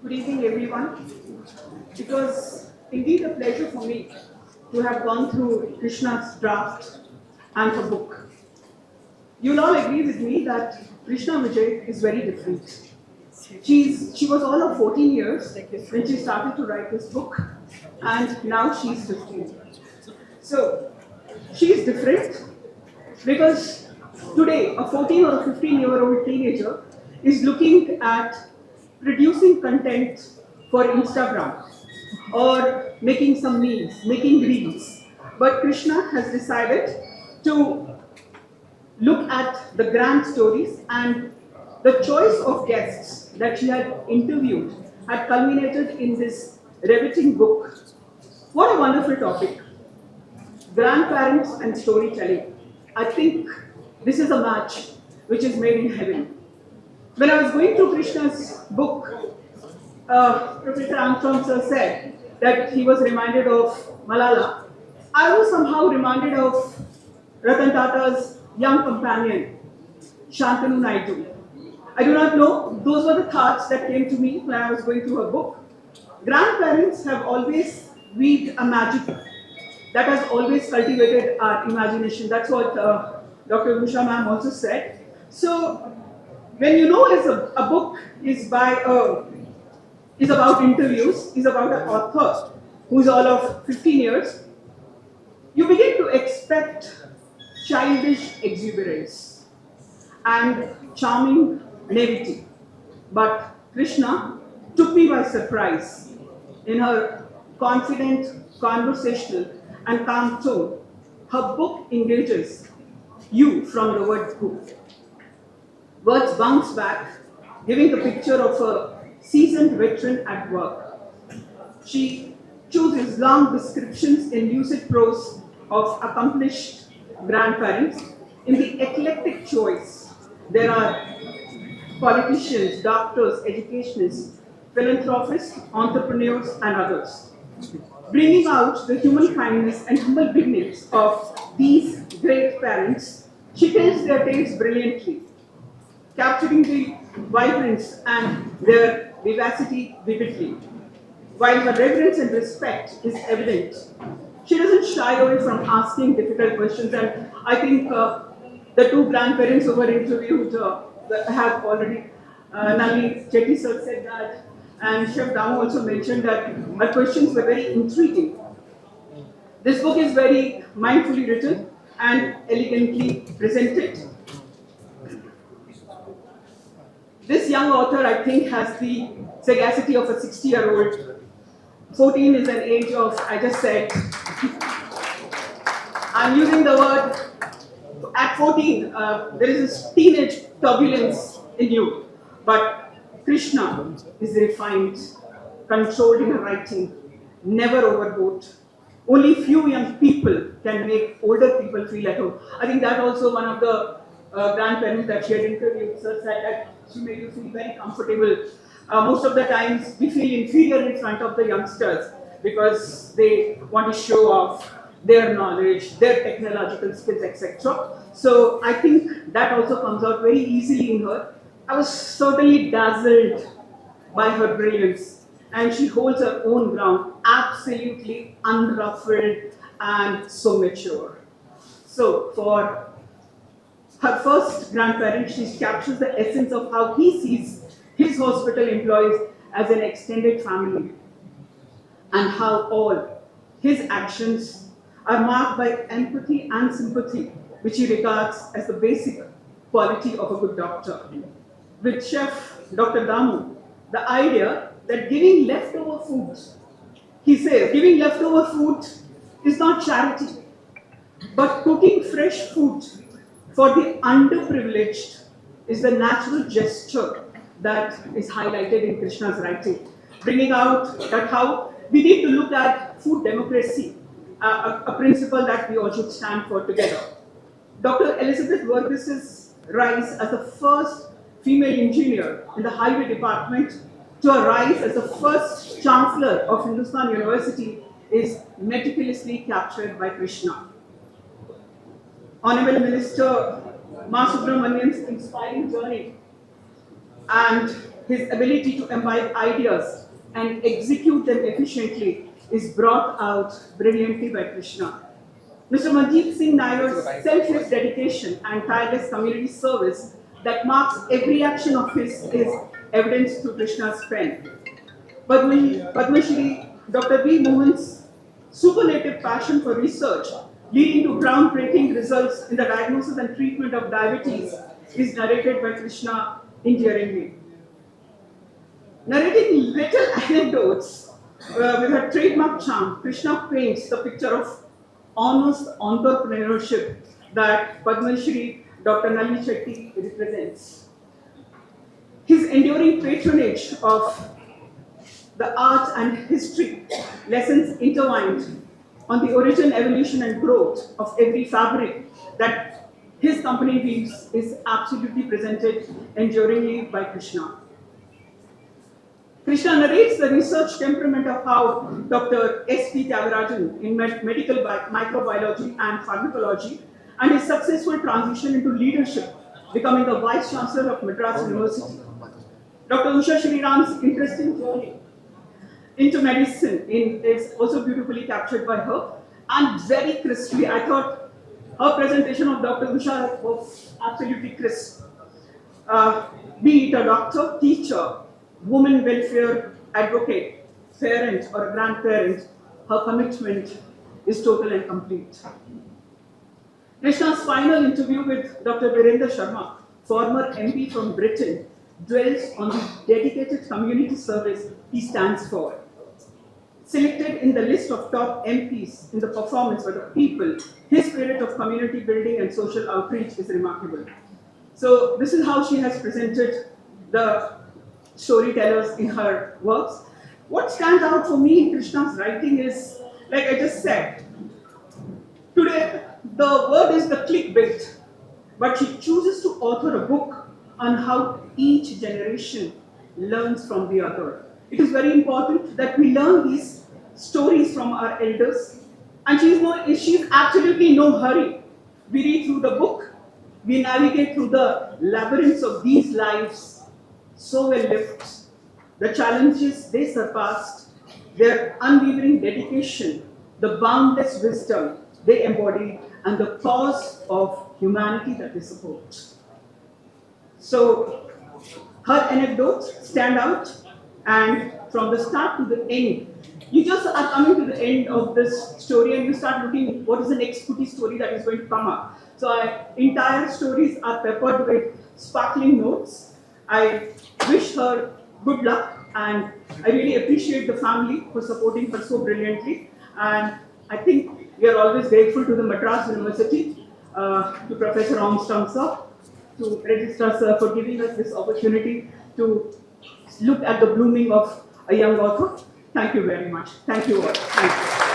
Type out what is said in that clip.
Good evening, everyone. It was indeed a pleasure for me to have gone through Krishna's draft and her book. You'll all agree with me that Krishna Vijay is very different. She was all of 14 years when she started to write this book, and now she's 15. So she's different because today a 14 or a 15-year-old teenager is looking at producing content for Instagram or making some memes, making reels. But Krishna has decided to look at the grand stories, and the choice of guests that she had interviewed had culminated in this riveting book. What a wonderful topic! Grandparents and storytelling. I think this is a match which is made in heaven. When I was going through Krishna's book, Professor Armstrong sir said that he was reminded of Malala. I was somehow reminded of Ratan Tata's young companion, Shantanu Naidu. I do not know, those were the thoughts that came to me when I was going through her book. Grandparents have always weaved a magic that has always cultivated our imagination. That's what Dr. Usha ma'am also said. So, when you know a book is is about interviews, is about an author who's all of 15 years, you begin to expect childish exuberance and charming naivety. But Krishna took me by surprise in her confident, conversational, and calm tone. Her book engages you from the word go. Words bounce back, giving the picture of a seasoned veteran at work. She chooses long descriptions in lucid prose of accomplished grandparents. In the eclectic choice, there are politicians, doctors, educationists, philanthropists, entrepreneurs, and others. Bringing out the human kindness and humble beginnings of these great parents, she tells their tales brilliantly, capturing the vibrance and their vivacity vividly. While her reverence and respect is evident, she doesn't shy away from asking difficult questions. And I think the two grandparents who were interviewed have already, Nali Chetty sir said that, and Chef Damu also mentioned that her questions were very intriguing. This book is very mindfully written and elegantly presented. This young author, I think, has the sagacity of a 60-year-old. 14 is an age of, I just said, I'm using the word, at 14, there is this teenage turbulence in you. But Krishna is refined, controlled in her writing, never overboard. Only few young people can make older people feel at home. I think that also one of the grandparents that she had interviewed said that she made you feel very comfortable. Most of the times we feel inferior in front of the youngsters because they want to show off their knowledge, their technological skills, etc. So I think that also comes out very easily in her. I was certainly dazzled by her brilliance, and she holds her own ground, absolutely unruffled and so mature. So for her first grandparent, she captures the essence of how he sees his hospital employees as an extended family, and how all his actions are marked by empathy and sympathy, which he regards as the basic quality of a good doctor. With Chef Dr. Damu, the idea that giving leftover food, he says, giving leftover food is not charity, but cooking fresh food for the underprivileged is the natural gesture that is highlighted in Krishna's writing, bringing out that how we need to look at food democracy, a principle that we all should stand for together. Dr. Elizabeth Vergis's rise as the first female engineer in the highway department to arise as the first chancellor of Hindustan University is meticulously captured by Krishna. Honorable Minister Ma Subramanian's inspiring journey and his ability to imbibe ideas and execute them efficiently is brought out brilliantly by Krishna. Mr. Manjeet Singh Nair's selfless dedication and tireless community service that marks every action of his is evidence through Krishna's pen. Padma Shri Dr. B. Mohan's superlative passion for research, leading to groundbreaking results in the diagnosis and treatment of diabetes, is narrated by Krishna endearingly. Narrating little anecdotes with her trademark charm, Krishna paints the picture of honest entrepreneurship that Padma Shri Dr. Nalini Chetty represents. His enduring patronage of the art and history lessons intertwined on the origin, evolution, and growth of every fabric that his company weaves is absolutely presented enduringly by Krishna. Krishna narrates the research temperament of how Dr. S.P. Tyagarajan in medical microbiology and pharmacology and his successful transition into leadership, becoming the Vice Chancellor of Madras University. Dr. Usha Shriram's interesting journey into medicine is also beautifully captured by her and very crisply. I thought her presentation of Dr. Usha was absolutely crisp. Be it a doctor, teacher, woman welfare advocate, parent or grandparent, her commitment is total and complete. Krishna's final interview with Dr. Virendra Sharma, former MP from Britain, dwells on the dedicated community service he stands for. Selected in the list of top MPs in the performance by the people, his spirit of community building and social outreach is remarkable. So this is how she has presented the storytellers in her works. What stands out for me in Krishna's writing is, like I just said, today the word is the clickbait, but she chooses to author a book on how each generation learns from the other. It is very important that we learn these stories from our elders, and she's absolutely no hurry. We read through the book, we navigate through the labyrinths of these lives so well lived, the challenges they surpassed, their unwavering dedication, the boundless wisdom they embody, and the cause of humanity that they support. So, her anecdotes stand out, and from the start to the end, you just are coming to the end of this story and you start looking what is the next goody story that is going to come up. So, entire stories are peppered with sparkling notes. I wish her good luck, and I really appreciate the family for supporting her so brilliantly. And I think we are always grateful to the Madras University, to Professor Armstrong sir, to Registrar sir for giving us this opportunity to look at the blooming of a young author. Thank you very much. Thank you all. Thank you.